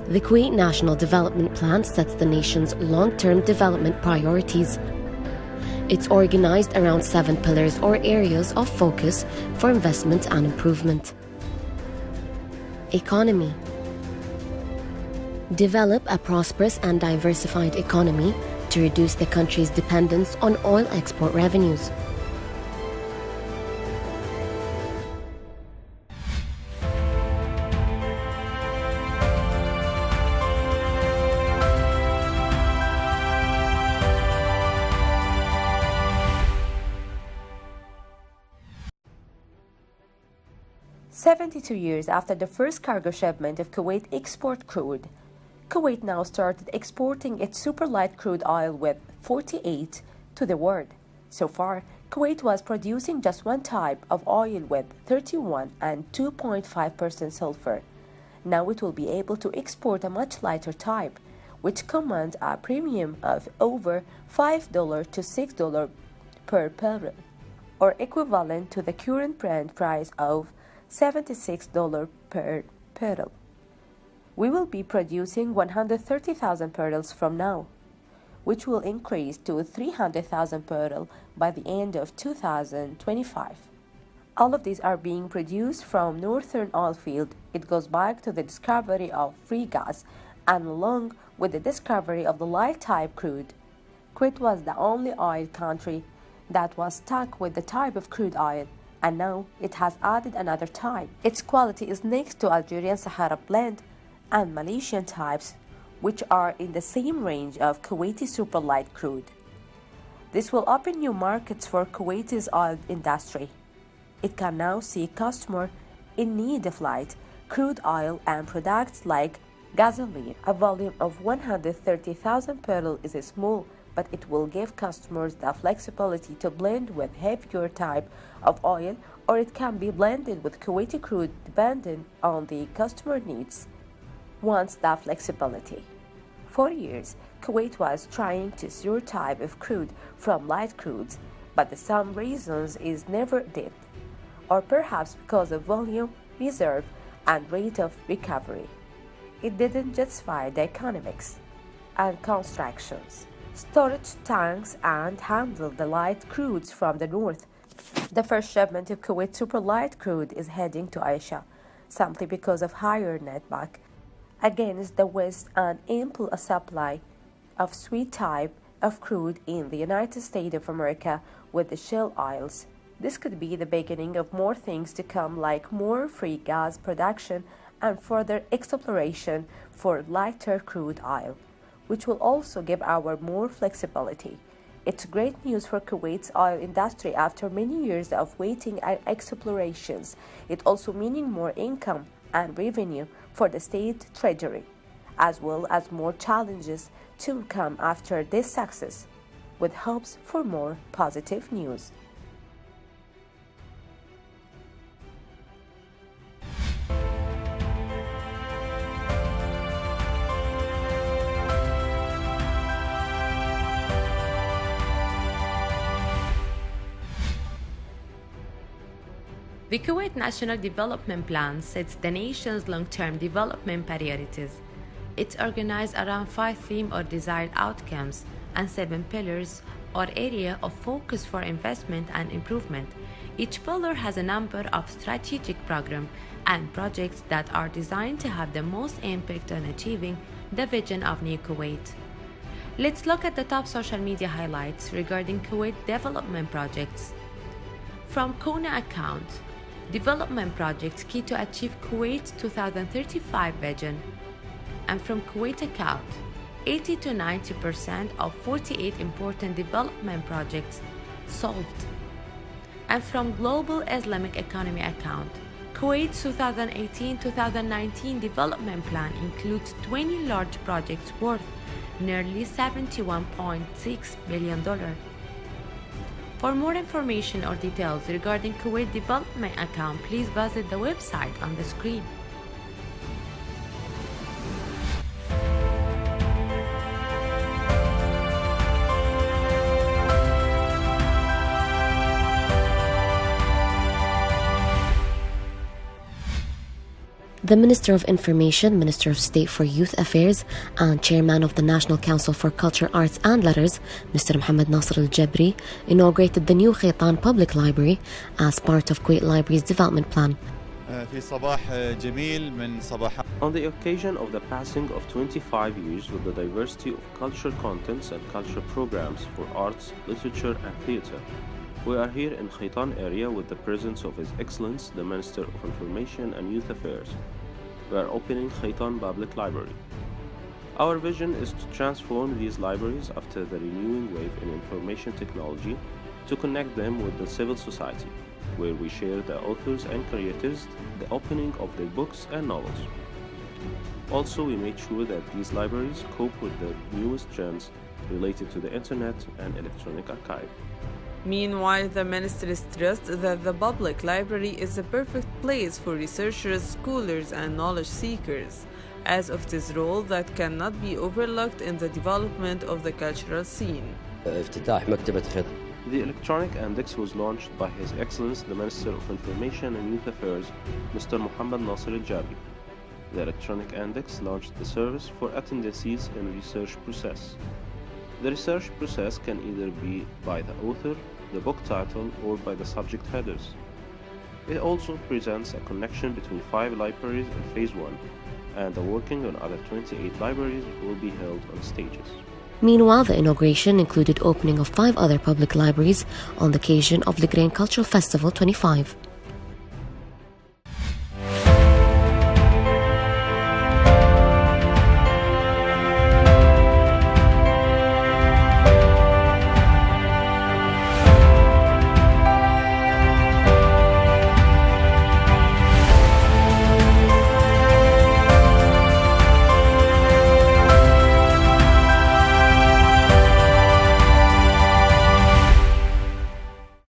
The Kuwait National Development Plan sets the nation's long-term development priorities. It's organized around 7 pillars or areas of focus for investment and improvement. Economy. Develop a prosperous and diversified economy to reduce the country's dependence on oil export revenues. "72 years after the first cargo shipment of Kuwait export crude, Kuwait now started exporting its super light crude oil with 48 to the world. So far, Kuwait was producing just one type of oil with 31 and 2.5% sulfur. Now it will be able to export a much lighter type, which commands a premium of over $5 to $6 per barrel, or equivalent to the current Brent price of $76 per barrel. We will be producing 130,000 barrels from now, which will increase to 300,000 barrels by the end of 2025. All of these are being produced from northern oil field. It goes back to the discovery of free gas, and along with the discovery of the light type crude, Kuwait was the only oil country that was stuck with the type of crude oil, and now it has added another type. Its quality is next to Algerian Sahara blend and Malaysian types, which are in the same range of Kuwaiti Super Light crude. This will open new markets for Kuwaiti's oil industry. It can now see customers in need of light crude oil and products like gasoline. A volume of 130,000 barrels is small, but it will give customers the flexibility to blend with heavier type of oil, or it can be blended with Kuwaiti crude depending on the customer needs. Wants that flexibility. For years, Kuwait was trying to switch type of crude from light crudes, but for some reasons it never did, or perhaps because of volume, reserve, and rate of recovery. It didn't justify the economics and constructions, storage tanks, and handle the light crudes from the north. The first shipment of Kuwait Super Light crude is heading to Asia, simply because of higher netback against the West and ample supply of sweet type of crude in the United States of America with the shale oils. This could be the beginning of more things to come, like more free gas production and further exploration for lighter crude oil, which will also give our more flexibility. It's great news for Kuwait's oil industry after many years of waiting and explorations. It also meaning more income and revenue for the state treasury, as well as more challenges to come after this success, with hopes for more positive news. The Kuwait National Development Plan sets the nation's long-term development priorities. It's organized around 5 themes or desired outcomes and 7 pillars or area of focus for investment and improvement. Each pillar has a number of strategic programs and projects that are designed to have the most impact on achieving the vision of New Kuwait. Let's look at the top social media highlights regarding Kuwait development projects. From Kona account, development projects key to achieve Kuwait's 2035 vision. And from Kuwait account, 80 to 90% of 48 important development projects solved. And from Global Islamic Economy account, Kuwait's 2018-2019 development plan includes 20 large projects worth nearly $71.6 billion. For more information or details regarding Kuwait Development Account, please visit the website on the screen. The Minister of Information, Minister of State for Youth Affairs, and Chairman of the National Council for Culture, Arts and Letters, Mr. Mohammed AlJabri, inaugurated the new Khaitan Public Library as part of Kuwait Library's development plan. On the occasion of the passing of 25 years of the diversity of cultural contents and cultural programs for arts, literature and theatre, we are here in Khaitan area with the presence of His Excellency, the Minister of Information and Youth Affairs. We are opening Khaitan Public Library. Our vision is to transform these libraries after the renewing wave in information technology to connect them with the civil society, where we share the authors and creators the opening of their books and novels. Also, we made sure that these libraries cope with the newest trends related to the internet and electronic archive. Meanwhile, the minister stressed that the public library is the perfect place for researchers, scholars, and knowledge seekers, as of this role that cannot be overlooked in the development of the cultural scene. The electronic index was launched by His Excellency, the Minister of Information and Youth Affairs, Mr. Mohammed AlJabri. The electronic index launched the service for attendances in research process. The research process can either be by the author, the book title, or by the subject headers. It also presents a connection between 5 libraries in Phase 1, and the working on other 28 libraries will be held on stages. Meanwhile, the inauguration included opening of 5 other public libraries on the occasion of the Grain Cultural Festival 25.